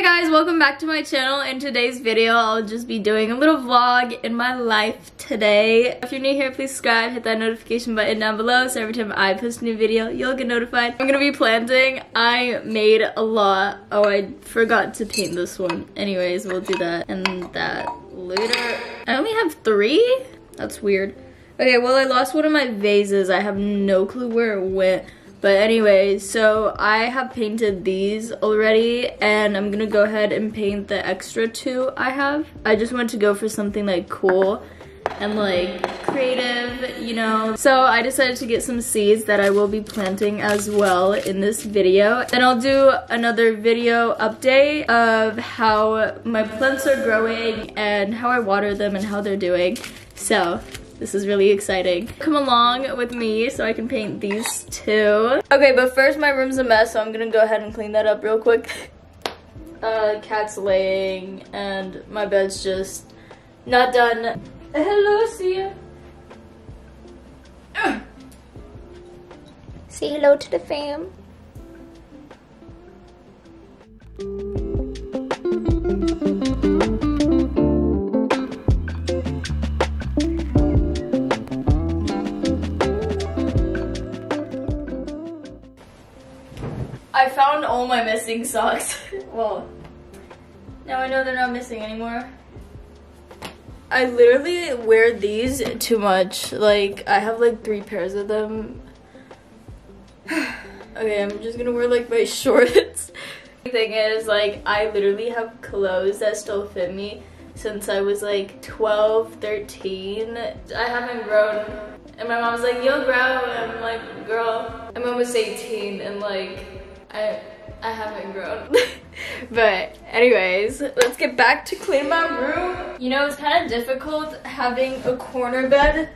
Hey guys, welcome back to my channel. In today's video, I'll just be doing a little vlog in my life today. If you're new here, please subscribe, hit that notification button down below so every time I post a new video, you'll get notified. I'm gonna be planting. I made a lot. Oh, I forgot to paint this one. Anyways, we'll do that and that later. I only have 3? That's weird. Okay, well, I lost one of my vases. I have no clue where it went. But anyways, so I have painted these already and I'm gonna go ahead and paint the extra 2 I have. I just wanted to go for something like cool and like creative, you know. So I decided to get some seeds that I will be planting as well in this video. Then I'll do another video update of how my plants are growing and how I water them and how they're doing. So this is really exciting. Come along with me so I can paint these 2. Okay, but first my room's a mess, so I'm gonna go ahead and clean that up real quick. Cat's laying and my bed's just not done. Hello, Sia. Say hello to the fam. I found all my missing socks. Well, now I know they're not missing anymore. I literally wear these too much. Like, I have like 3 pairs of them. Okay, I'm just gonna wear like my shorts. The thing is, like, I literally have clothes that still fit me since I was like 12, 13. I haven't grown. And my mom's like, you'll grow. And I'm like, girl, I'm almost 18 and like, I haven't grown. But anyways, let's get back to cleaning my room. You know, it's kind of difficult having a corner bed.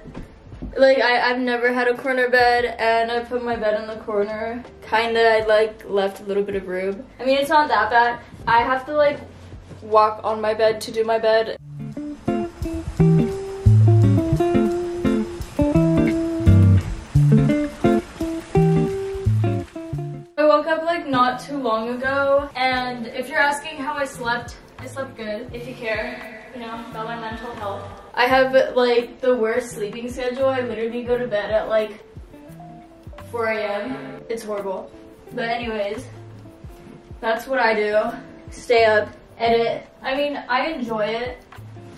Like, I've never had a corner bed and I put my bed in the corner. Kinda, I like left a little bit of room. I mean, it's not that bad. I have to like walk on my bed to do my bed. Not too long ago, and if you're asking how I slept good, if you care, you know, about my mental health. I have like the worst sleeping schedule. I literally go to bed at like 4 a.m. It's horrible. But anyways, that's what I do. Stay up, edit. I mean, I enjoy it.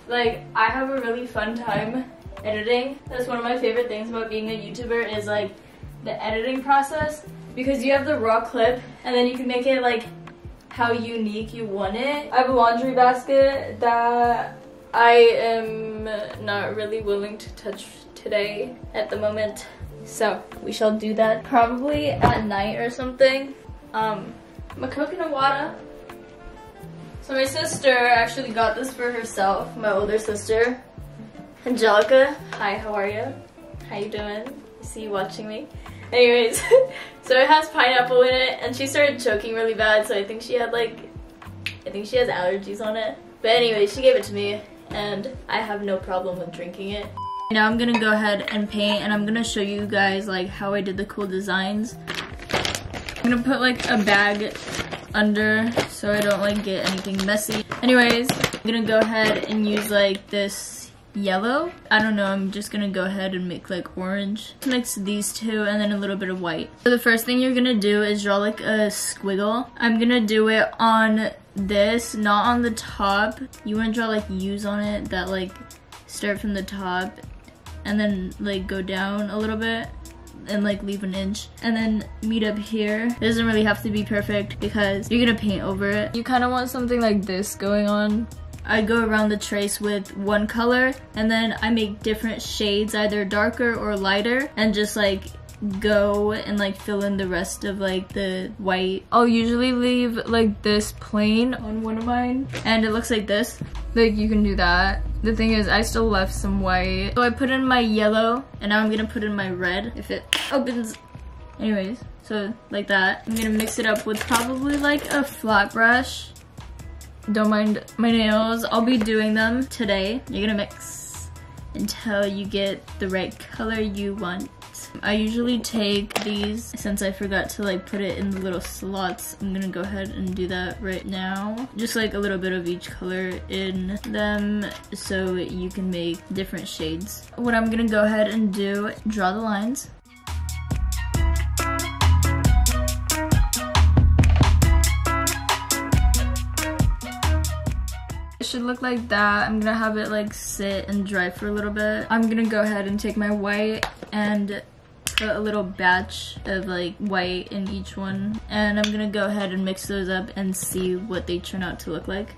Like, I have a really fun time editing. That's one of my favorite things about being a YouTuber is like the editing process. Because you have the raw clip and then you can make it like how unique you want it. I have a laundry basket that I am not really willing to touch today at the moment. So we shall do that probably at night or something. My coconut water. So my sister actually got this for herself, my older sister. Angelica, hi, how are you? How you doing? I see you watching me. Anyways, so it has pineapple in it and she started choking really bad, so I think she had like, I think she has allergies on it. But anyways, she gave it to me and I have no problem with drinking it. Now I'm gonna go ahead and paint and I'm gonna show you guys like how I did the cool designs. I'm gonna put like a bag under so I don't like get anything messy. Anyways, I'm gonna go ahead and use like this yellow. I don't know, I'm just gonna go ahead and make like orange. Mix these 2 and then a little bit of white. So the first thing you're gonna do is draw like a squiggle. I'm gonna do it on this, not on the top. You wanna draw like U's on it that like start from the top and then like go down a little bit and like leave an inch and then meet up here. It doesn't really have to be perfect because you're gonna paint over it. You kind of want something like this going on. I go around the trace with one color and then I make different shades, either darker or lighter, and just like go and like fill in the rest of like the white. I'll usually leave like this plain on one of mine and it looks like this. Like, you can do that. The thing is, I still left some white. So I put in my yellow and now I'm gonna put in my red if it opens. Anyways, so like that. I'm gonna mix it up with probably like a flat brush. Don't mind my nails. I'll be doing them today. You're gonna mix until you get the right color you want. I usually take these, since I forgot to like put it in the little slots, I'm gonna go ahead and do that right now. Just like a little bit of each color in them so you can make different shades. What I'm gonna go ahead and do, draw the lines. It should look like that. I'm gonna have it like sit and dry for a little bit. I'm gonna go ahead and take my white and put a little batch of like white in each one. And I'm gonna go ahead and mix those up and see what they turn out to look like.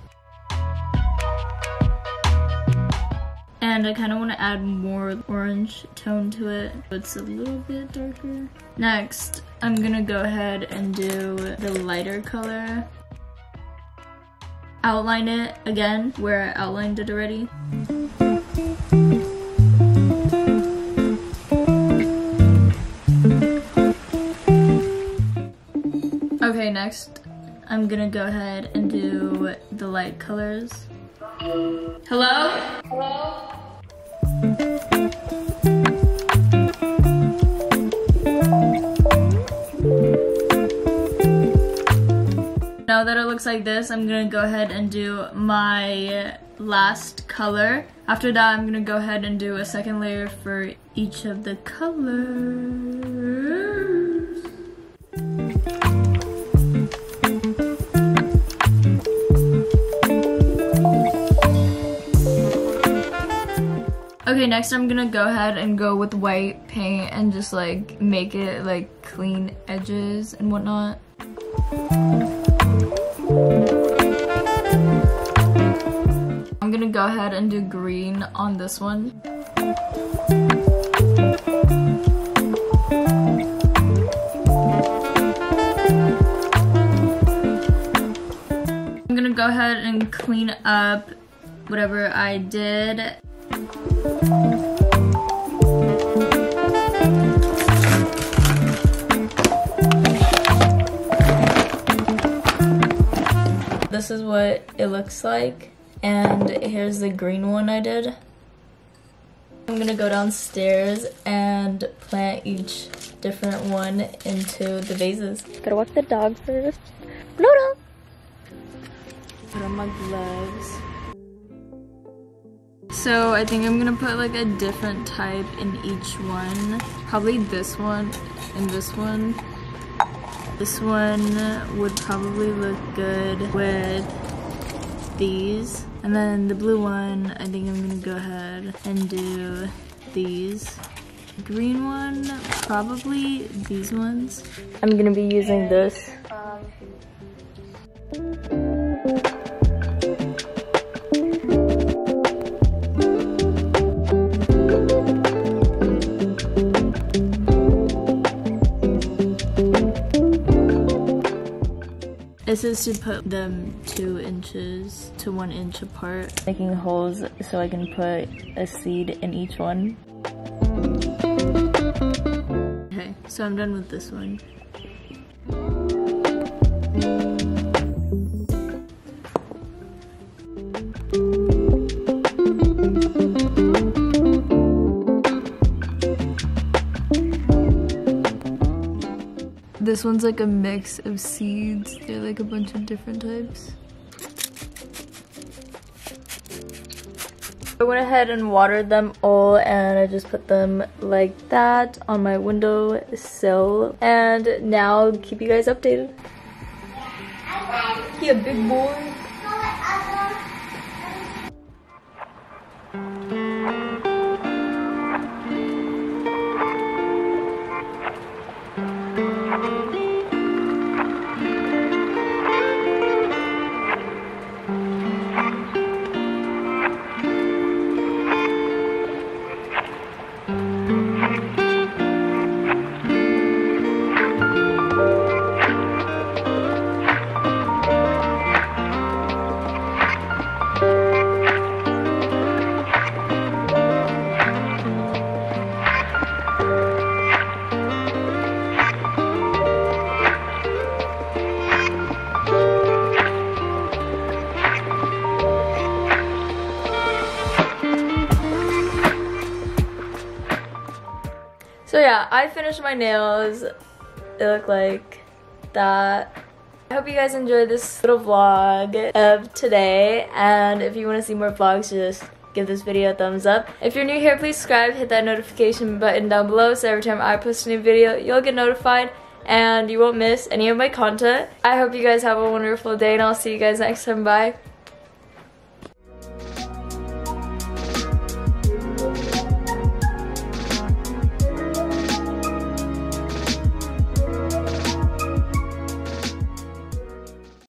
And I kind of want to add more orange tone to it, so it's a little bit darker. Next, I'm gonna go ahead and do the lighter color. Outline it again where I outlined it already. Okay, next I'm gonna go ahead and do the light colors. Hello? Hello? Now that it looks like this, I'm gonna go ahead and do my last color. After that, I'm gonna go ahead and do a second layer for each of the colors. Okay, next I'm gonna go ahead and go with white paint and just like make it like clean edges and whatnot. I'm gonna go ahead and do green on this one. I'm gonna go ahead and clean up whatever I did. This is what it looks like, and here's the green one I did. I'm gonna go downstairs and plant each different one into the vases. Gotta walk the dog first. No. Put on my gloves. So I think I'm gonna put like a different type in each one. Probably this one and this one. This one would probably look good with these. And then the blue one, I think I'm gonna go ahead and do these. Green one, probably these ones. I'm gonna be using this. This is to put them 2 inches to 1 inch apart, making holes so I can put a seed in each one. Okay, so I'm done with this one. This one's like a mix of seeds. They're like a bunch of different types. I went ahead and watered them all, and I just put them like that on my windowsill. And now I'll keep you guys updated. Yeah, big boy. yeah, I finished my nails. They look like that. I hope you guys enjoyed this little vlog of today, and if you want to see more vlogs, just give this video a thumbs up. If you're new here, please subscribe, hit that notification button down below so every time I post a new video, you'll get notified and you won't miss any of my content. I hope you guys have a wonderful day, and I'll see you guys next time. Bye.